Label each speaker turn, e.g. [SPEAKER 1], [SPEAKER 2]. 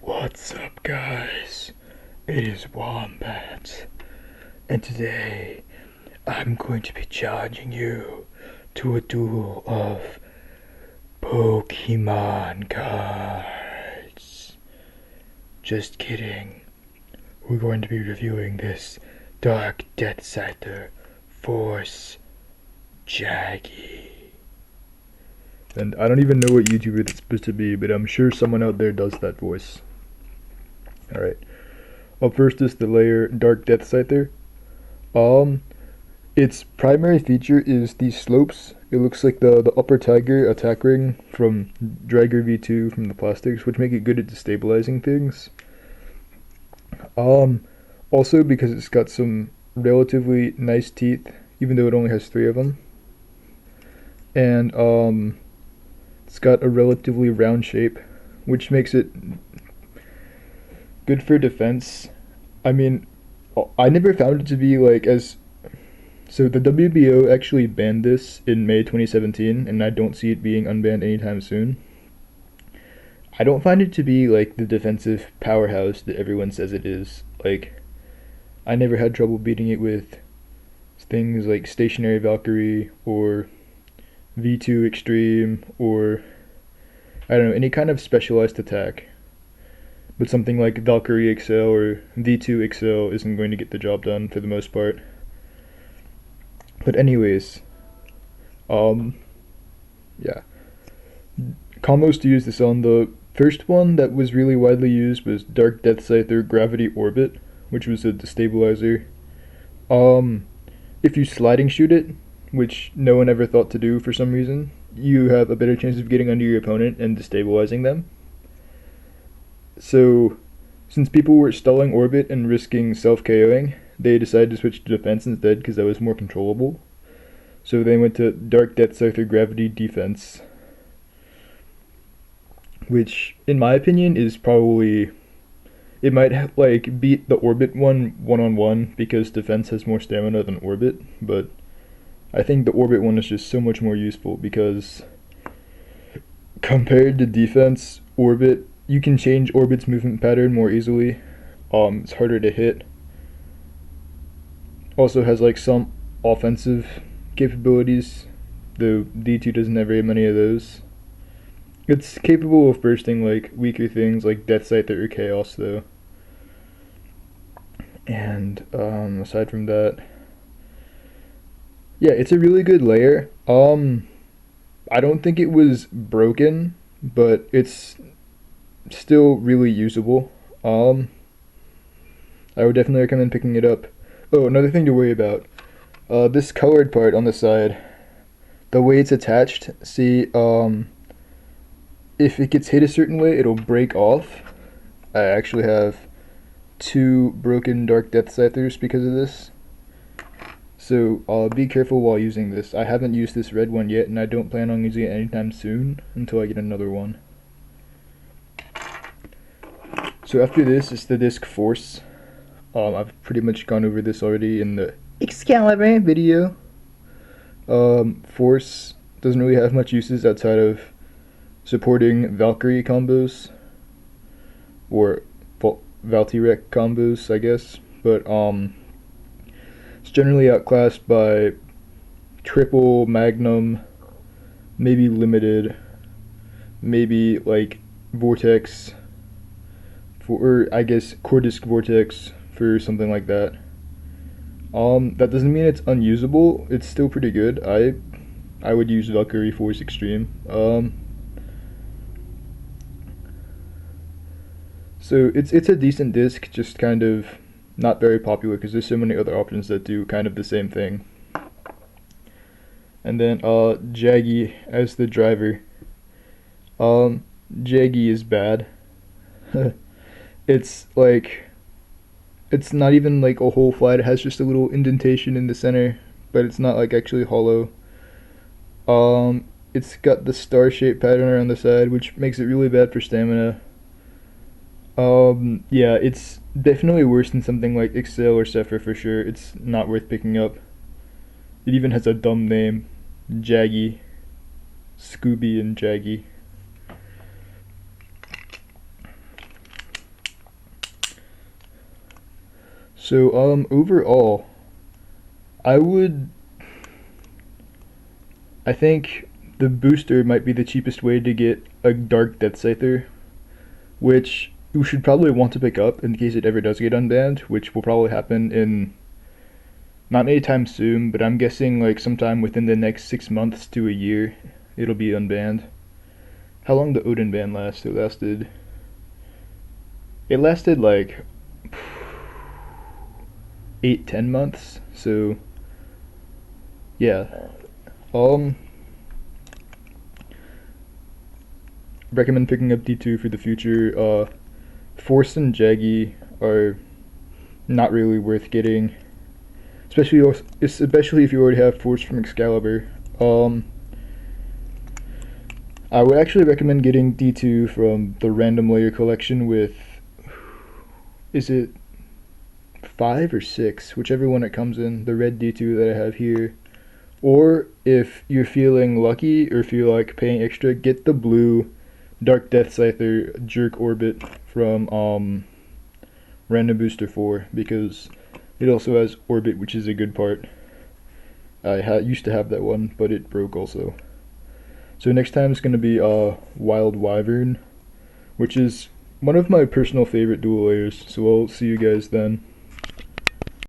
[SPEAKER 1] What's up, guys? It is Wombat, and today I'm going to be challenging you to a duel of Pokemon cards. Just kidding. We're going to be reviewing this Dark Deathscyther Force Jaggy. And I don't even know what YouTuber it's supposed to be, but I'm sure someone out there does that voice. Alright. Up first is the Lair Dark Deathscyther. Its primary feature is these slopes. It looks like the upper tiger attack ring from Dragger V2 from the plastics, which make it good at destabilizing things. Also because it's got some relatively nice teeth, even though it only has 3 of them. And it's got a relatively round shape, which makes it good for defense. I mean, I never found it to be like as... So the WBO actually banned this in May 2017, and I don't see it being unbanned anytime soon. I don't find it to be like the defensive powerhouse that everyone says it is. Like, I never had trouble beating it with things like Stationary Valkyrie or V2 Extreme or, I don't know, any kind of specialized attack. But something like Valkyrie XL or V2 XL isn't going to get the job done for the most part. But anyways, yeah. Combos to use this on. The first one that was really widely used was Dark Deathscyther Gravity Orbit, which was a destabilizer. If you sliding shoot it, which no one ever thought to do for some reason, you have a better chance of getting under your opponent and destabilizing them. So, since people were stalling orbit and risking self-KOing, they decided to switch to defense instead because that was more controllable. So they went to Dark Deathscyther Gravity Defense, which, in my opinion, is probably... It might like beat the orbit one-on-one because defense has more stamina than orbit, but I think the orbit one is just so much more useful because compared to defense, orbit, you can change orbit's movement pattern more easily. It's harder to hit. Also has like some offensive capabilities, though D2 doesn't have very many of those. It's capable of bursting like weaker things like Deathscyther or Chaos though. And aside from that, yeah, it's a really good layer. I don't think it was broken, but it's still really usable. I would definitely recommend picking it up. Oh, another thing to worry about. This colored part on the side, the way it's attached, see, if it gets hit a certain way, it'll break off. I actually have 2 broken Dark Deathscythers because of this. So, be careful while using this. I haven't used this red one yet, and I don't plan on using it anytime soon until I get another one. So after this is the disc Force. I've pretty much gone over this already in the Excalibur video. Force doesn't really have much uses outside of supporting Valkyrie combos or Valtyrek combos, I guess. But it's generally outclassed by triple Magnum, maybe limited, maybe like Vortex, or I guess Core Disc Vortex for something like that. That doesn't mean it's unusable. It's still pretty good. I would use Valkyrie Force Extreme. So it's a decent disc, just kind of not very popular because there's so many other options that do kind of the same thing. And then Jaggy as the driver. Jaggy is bad. It's like, it's not even like a whole flat, it has just a little indentation in the center, but it's not like actually hollow. It's got the star-shaped pattern around the side, which makes it really bad for stamina. Yeah, it's definitely worse than something like XL or Zephyr for sure. It's not worth picking up. It even has a dumb name, Jaggy. Scooby and Jaggy. So overall, I would I think the booster might be the cheapest way to get a Dark Deathscyther, which you should probably want to pick up in case it ever does get unbanned, which will probably happen in not anytime soon, but I'm guessing like sometime within the next 6 months to a year, it'll be unbanned. How long did Odin ban last? It lasted like 8-10 months. So yeah, um, recommend picking up D2 for the future. Force and Jaggy are not really worth getting, especially if you already have Force from Excalibur. I would actually recommend getting D2 from the random layer collection with, is it 5 or 6, whichever one it comes in, the red D2 that I have here. Or if you're feeling lucky or if you like paying extra, get the blue Dark Deathscyther Jerk Orbit from Random Booster 4, because it also has Orbit, which is a good part. I used to have that one, but it broke also. So next time it's going to be Wild Wyvern, which is one of my personal favorite dual layers, so I'll see you guys then.